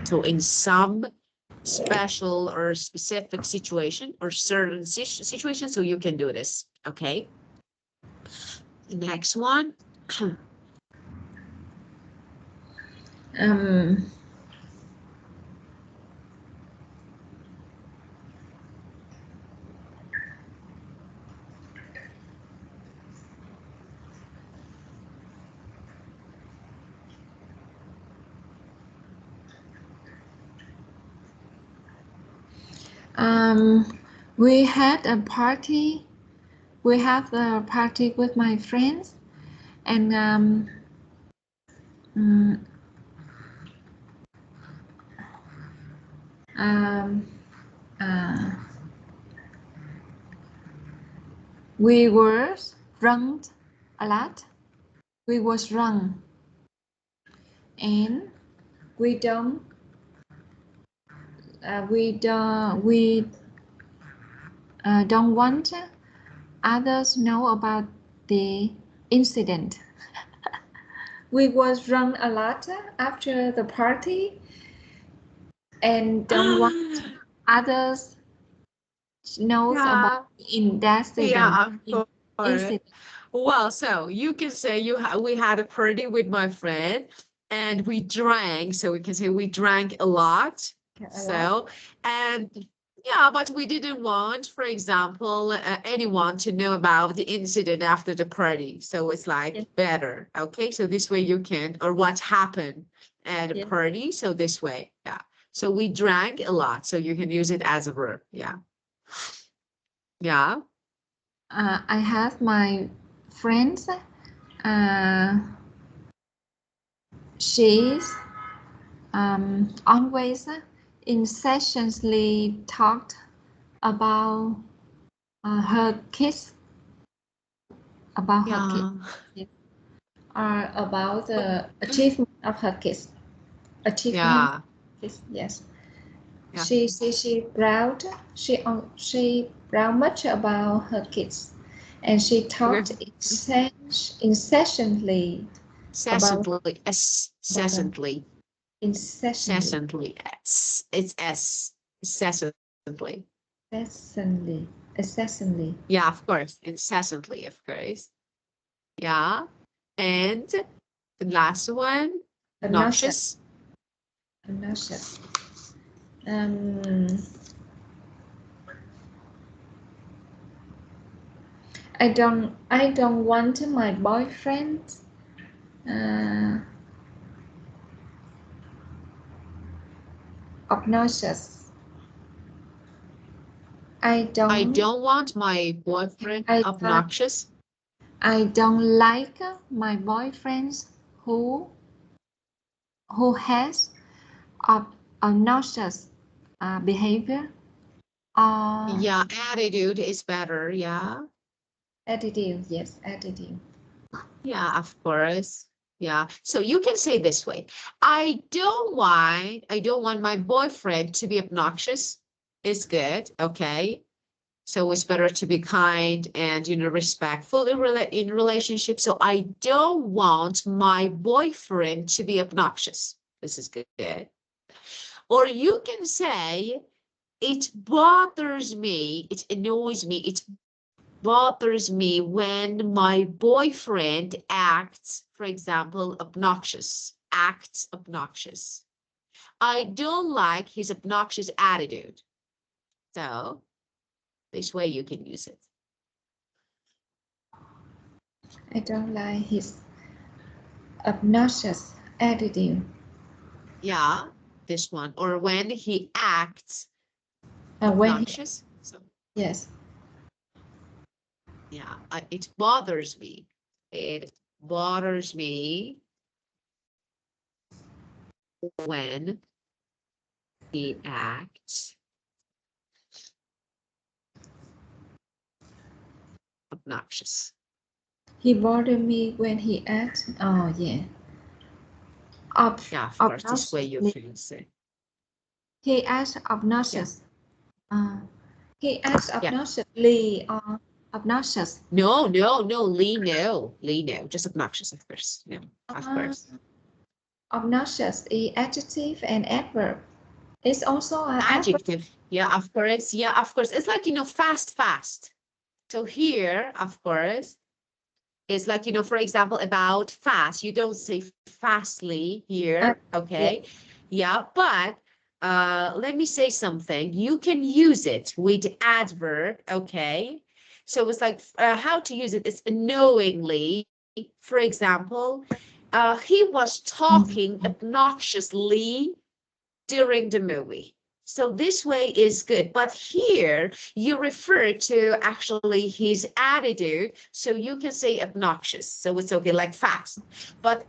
So in some special or specific situation or certain situation, so you can do this, okay? The next one. Um, We had a party. We have a party with my friends, and mm, um, uh, we were drunk a lot. We was drunk, and we don't. We don't want others know about the incident. We was drunk a lot after the party and don't want others knows Yeah, about in that yeah, in of course. incident. Well, so you can say we had a party with my friend and we drank. So we can say we drank a lot. A lot. So, and yeah, but we didn't want, for example, anyone to know about the incident after the party. So it's like Yes. better. Okay. So this way you can, or what happened at a Yes. party. So this way. Yeah. So we drank a lot. So you can use it as a verb. Yeah. Yeah. I have my friends. Uh, she's always incessantly talked about her kids, about her kids, Yeah. yes. Or about the achievement of her kids. Achievement, Yeah. kids, yes. Yeah. She proud. She proud much about her kids, and she talked incessantly about Incessantly, them. incessantly, Incessantly, incessantly. It's S, incessantly. incessantly, incessantly. Yeah, of course, incessantly, of course. Yeah. And the last one, Obnoxious, obnoxious. obnoxious. Um, I don't want my boyfriend. Uh, obnoxious. I I don't. don't want my boyfriend I don't. obnoxious. I don't like my boyfriends who has obnoxious behavior or Yeah, attitude is better. Yeah. attitude. Yes, attitude. Yeah, of course. Yeah. So you can say this way. I don't want my boyfriend to be obnoxious. Is good. Okay. So it's better to be kind and respectful in relationship. So I don't want my boyfriend to be obnoxious. This is good. Or you can say it bothers me, it annoys me, it bothers me when my boyfriend acts, for example, acts obnoxious. I don't like his obnoxious attitude. So this way you can use it. I don't like his obnoxious attitude. Yeah, this one. Or when he acts When he, obnoxious. So yes, yeah, it bothers me. It bothers me when he acts obnoxious. he bothered me when he acts. Oh yeah, Yeah, of course, this way you obnoxiously. can say. He acts Yeah, obnoxious. Uh, he acts yeah. obnoxiously or obnoxious. No, Lee, no, just obnoxious, of course. No, of Uh, course. obnoxious is adjective and adverb. It's also an adverb. Adjective. Yeah, of course. Yeah, of course. It's like, fast. So here, of course, it's like, for example, about fast. You don't say fastly here. Yeah. Okay. Yeah, but let me say something. You can use it with adverb. Okay. So it's like how to use it is knowingly. For example, he was Mm. talking obnoxiously during the movie. So this way is good. But here you refer to actually his attitude. So you can say obnoxious. So it's okay, like fast. But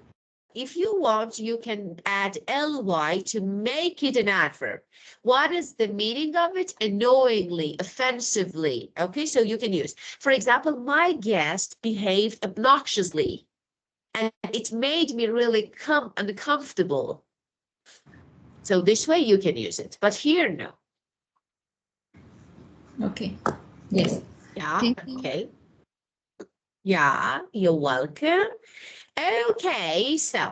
if you want, you can add ly to make it an adverb. What is the meaning of it? Annoyingly, offensively. Okay, so you can use, for example, my guest behaved obnoxiously, and it made me really uncomfortable. So this way you can use it, but here, no. Okay. Yes. Yeah, Thank you. okay. Yeah, you're welcome. Okay, so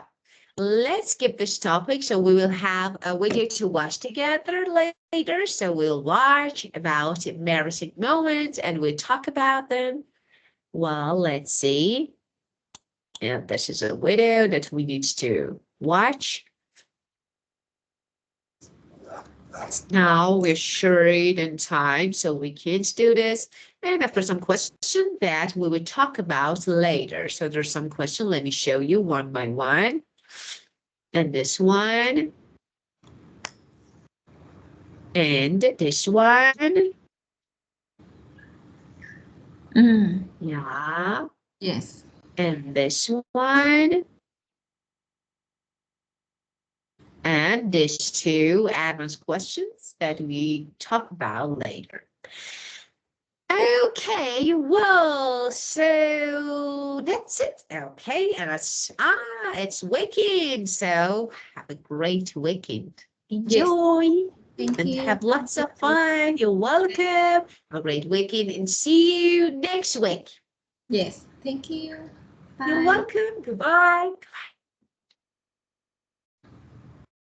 let's skip this topic. So we will have a video to watch together later. So we'll watch about embarrassing moments and we'll talk about them. Well, let's see. And this is a video that we need to watch. Now we're short in time, so we can't do this. And after some question that we will talk about later. So there's some question. Let me show you one by one. And this one. And this one. Yeah. Yes. And this one. And these two advanced questions that we talk about later. Okay, well, so that's it. Okay, and it's weekend, so have a great weekend. Enjoy. Thank And you. have lots of fun. You're welcome. Have a great weekend and see you next week. Yes. Thank you. Bye. You're welcome. Goodbye.